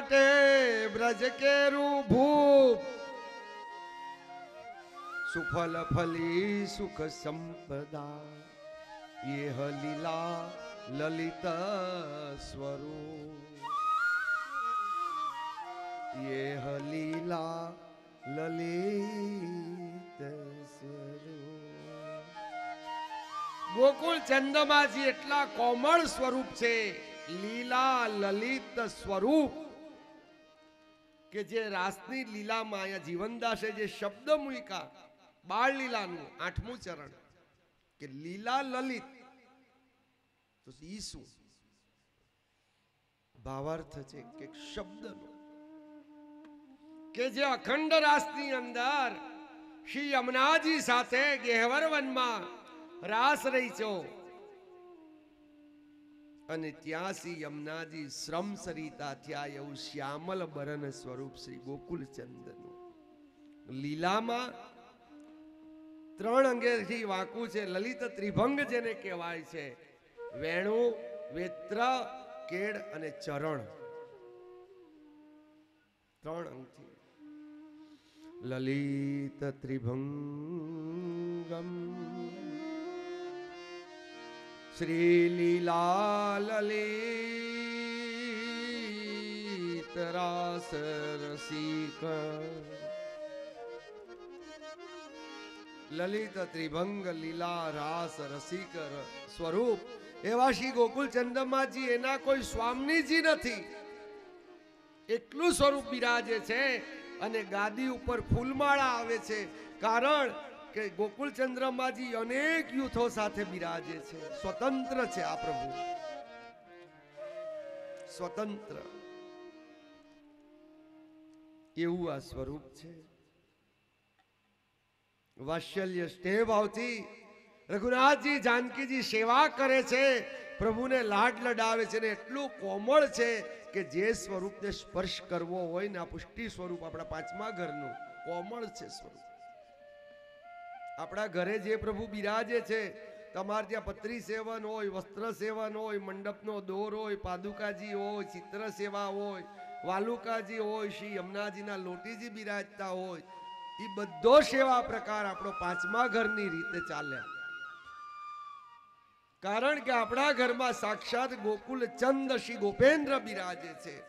कटे ब्रज के भूप सुफल फली सुख संपदा ये लीला ललित स्वरूप ये लीला ललित स्वरूप। गोकुल चंदमाजी एटला कोमल स्वरूप छे, लीला ललित स्वरूप के जे रासनी लीला में अहींया जीवनदासे जे शब्द मूक्या बाळ लीलानुं 8मुं चरण के लीला ललित तो ई शुं भावार्थ छे के शब्दनो के जे अखंड रासनी अंदर श्री यमुनाजी साथे गेहवर वनमा रास रहीचो अने त्यासी यमुनाजी श्रम सरिता थया एवुं श्यामल बरन स्वरूप श्री गोकुल चंदनु लीला में 3 अंगेथी वाकू छे। ललित त्रिभंग जेने कहेवाय छे, वेणु वेत्र केड अने चरण 3 अंगथी ललित त्रिभंगम श्री लीला ललित रास रसिक ललित त्रिभंग लीला रास रसिक स्वरूप एवा श्री गोकुल चंदमाजी एना कोई स्वामीजी नथी, એટલું સ્વરૂપ બિરાજે છે અને ગાદી ઉપર ફૂલમાળા આવે છે, કારણ કે ગોકુલ ચંદ્રમાજી અનેક યુથો સાથે બિરાજે છે, સ્વતંત્ર છે આ પ્રભુ, સ્વતંત્ર એવું આ સ્વરૂપ છે। વાત્સલ્ય સ્નેહ ભાવથી રઘુનાથજી जानकीजी सेवा करे छे, प्रभुने लाड लडावे छे ने एटલું कोमल छे के जे स्वरूप ने स्पर्श करवो होय ने आ पुष्टि स्वरूप आपड़ा 5मा घरनुं कोमल छे स्वरूप। आपड़ा घरे जे प्रभु बिराजे छे, तमारे त्यां पत्री सेवन होय, वस्त्र सेवन होय, मंडपनो दोर होय, पादुकाजी होय, चित्र सेवा होय, वालुकाजी होय, श्री यमुनाजीना लोटीजी बिराजता होय, ई बधो सेवा प्रकार आपणो 5मा घरनी रीते चाले, कारण के अपना घर में साक्षात गोकुल चंद श्री गोपेन्द्र बिराजे छे।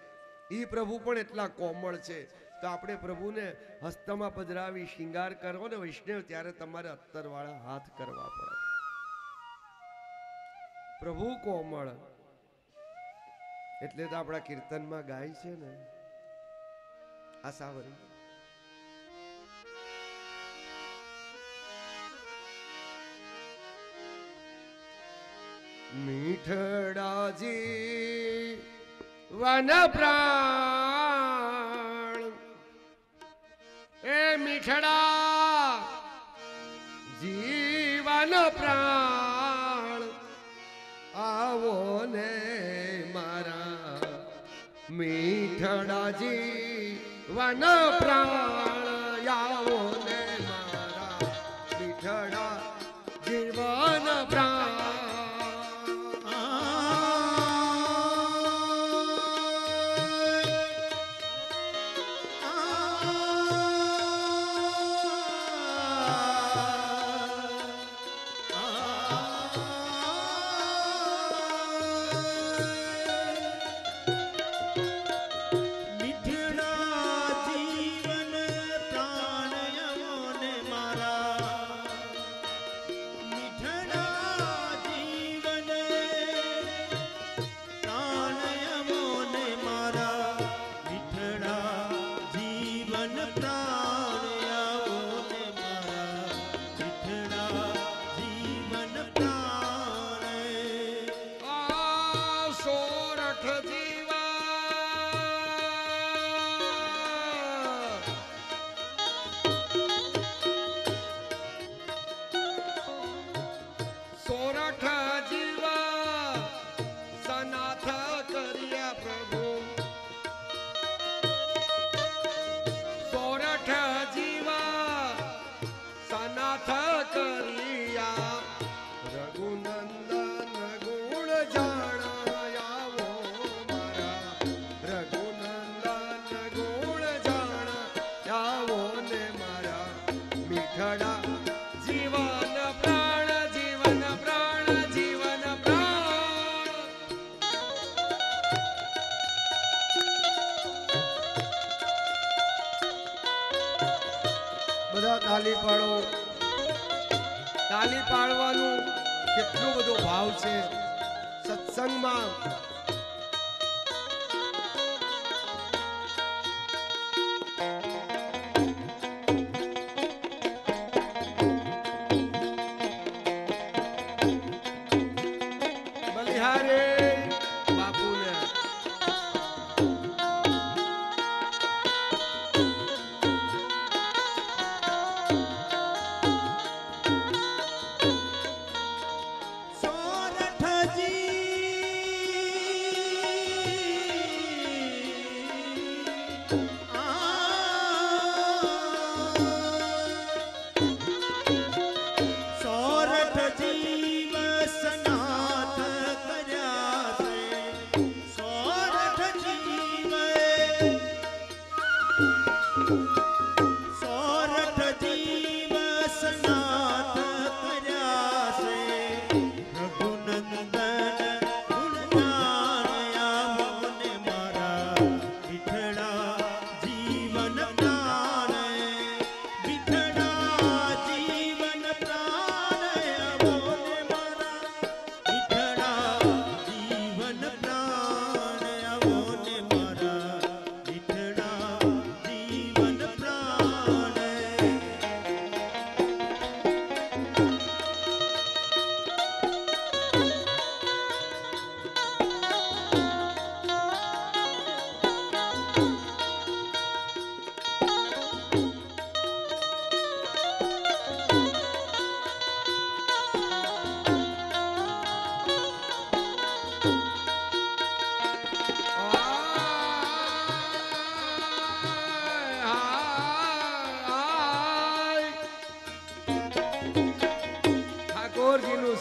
ई प्रभु पण एटला कोमल छे, तो आपणे प्रभु ने हस्त में पधरावी श्रृंगार करो ने वैष्णव त्यारे तमारे अत्तरवाळा हाथ करवा पड़े। प्रभु कोमल एटले तो आपणा कीर्तन में गाय छे ने आसावरी मीठड़ाजी वन प्राण ए मीठड़ा जीवन प्राण आवो ने मारा मीठड़ा जीवन प्राण आवो ने मारा मीठड़ा जीवन प्राण તાલી પાડો. તાલી પાડવાનું કેટલો બધો ભાવ છે સત્સંગમાં. બલિહારે બાપુને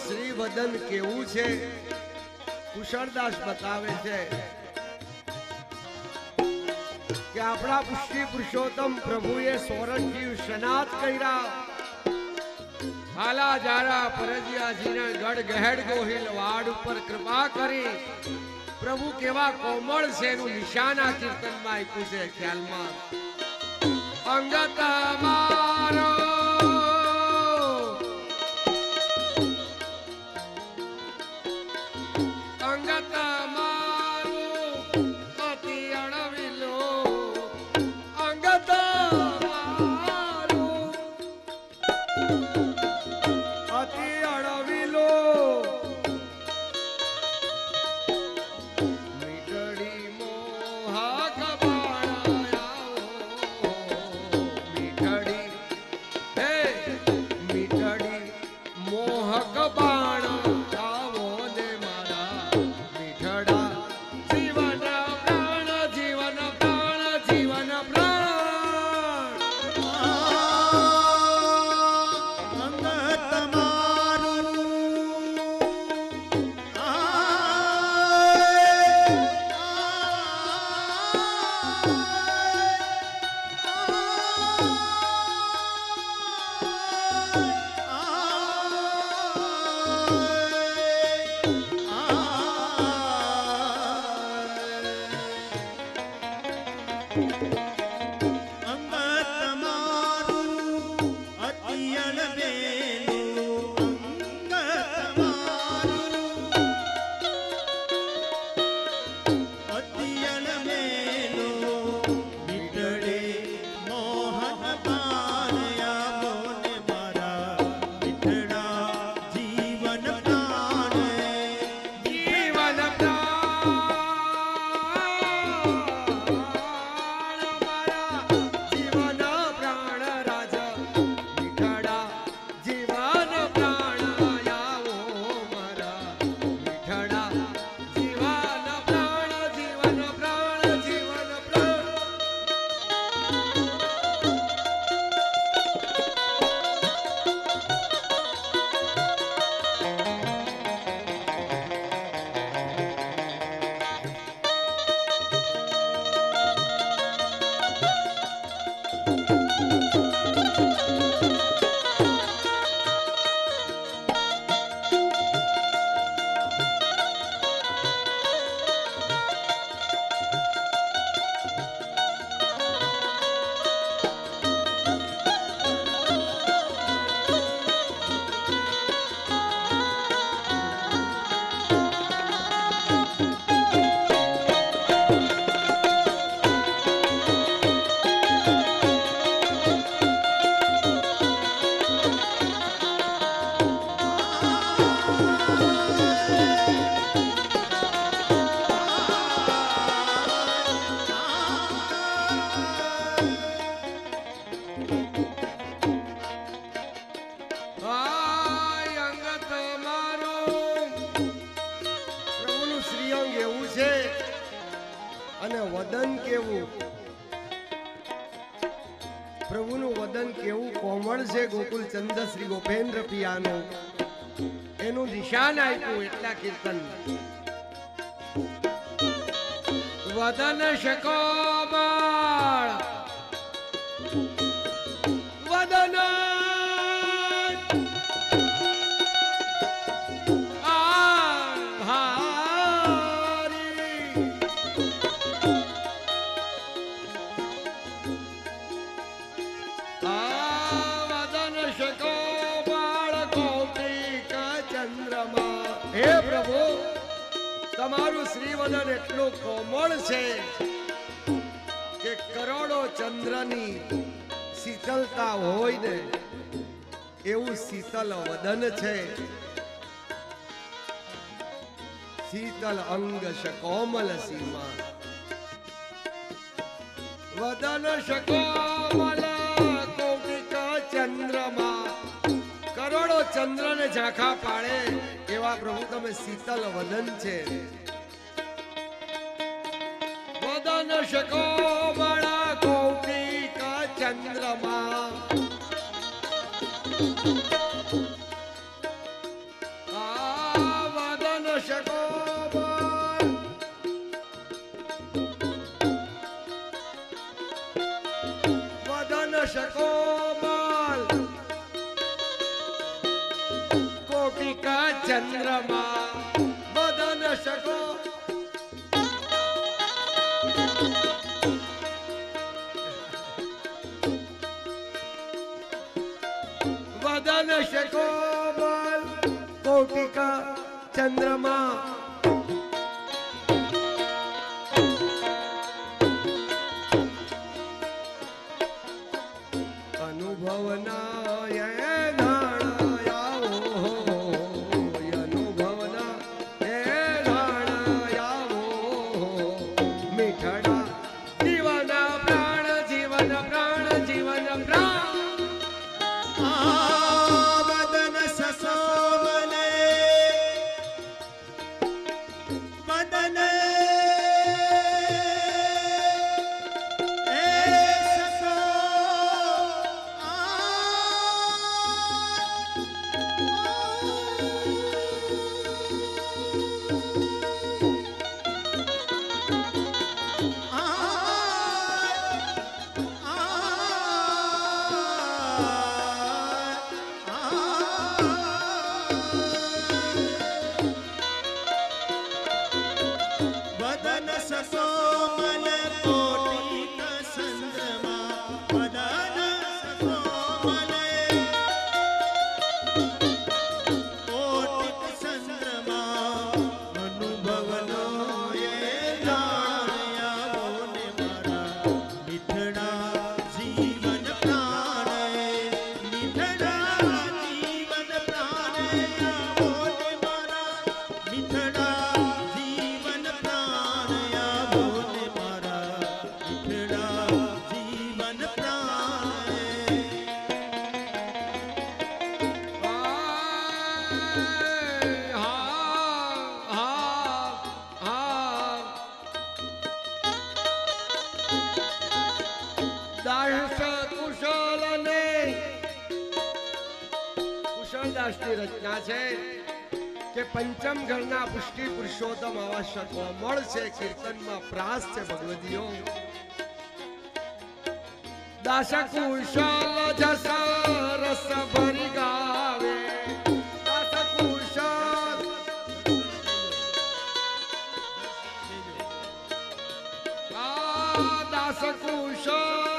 શ્રી વદન કેવું છે કુશળદાસ બતાવે છે કે આપણા પુષ્ટિ પુરુષોત્તમ પ્રભુએ સોરઠજી સનાત કર્યા. હાલા જારા પરજીયાજીના ગઢ ગહેડ ગોહિલ વાડ ઉપર કૃપા કરી. પ્રભુ કેવા કોમળ છે એનું નિશાન આ કીર્તનમાં આપ્યું છે ખ્યાલમાં. અંગત મારો પ્રભુનું વદન કેવું કોમળ છે ગોકુલ ચંદ શ્રી ગોપેન્દ્ર પિયાનું એનું નિશાન આપ્યું એટલા કીર્તન વદન શકોમળ વદન હે પ્રભુ તમારું શ્રીવદન એટલું કોમળ છે કે કરોડો ચંદ્રની શીતલતા હોય ને એવું શીતલ વદન છે શીતલ અંગ કોમલ સીમા વદન કોમલ કૌટિકા ચંદ્રમા કરોડો ચંદ્રને ઝાંખા પાડે એવા પ્રભુ તમે શીતલ વદન છે વદન કોમળ કૌટિકા ચંદ્રમા વદન કોમળ વદન કોમળ કોટિકા ચંદ્રમા વદન શકો વદન શકોમલ કોટિકા ચંદ્રમા અનુભવના કુશળદાસની રચના છે કે પંચમ ઘરના પુષ્ટિ પુરુષોત્તમ અવશ્ય કોમળ છે કીર્તનમાં પ્રાસ છે ભગવદીઓ દાસ કુશળ જસ રસ ભરી ગાવે દાસ કુશળ દાસ કુશળ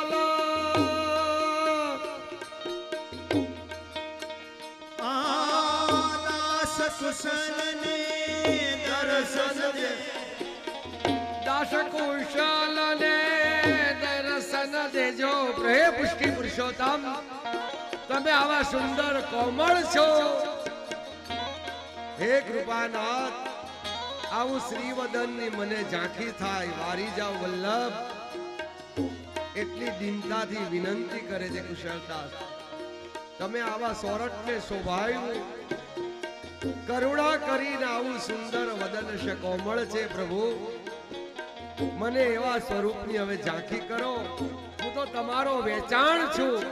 કુશલને દર્શન દે દાસ કુશલને દર્શન દેજો હે પુષ્ટિ પુરુષોત્તમ તમે આવા સુંદર કોમળ છો હે કૃપાનાથ આવું શ્રીવદનની મને ઝાંખી થાય વારી જાવ વલ્લભ એટલી દીનતાથી વિનંતી કરે છે કુશળદાસ તમે આવા સોરઠને શોભાયું કરુણા કરીને આવું સુંદર વદન છે કોમળ છે પ્રભુ મને એવા સ્વરૂપની હવે ઝાંખી કરો. હું તો તમારો વેચાણ છું.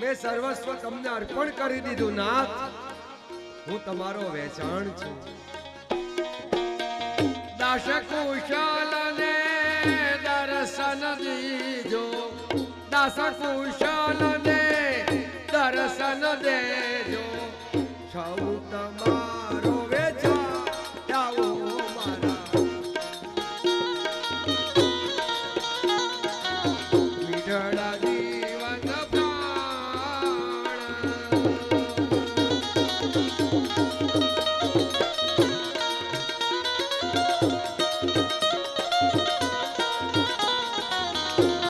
મેં સર્વસ્વ તમને અર્પણ કરી દીધું નાથ. હું તમારો વેચાણ છું. દાસ કુશલ ને દર્શન દીજો. દાસ કુશલ ને દર્શન દેજો. સૌ તમારા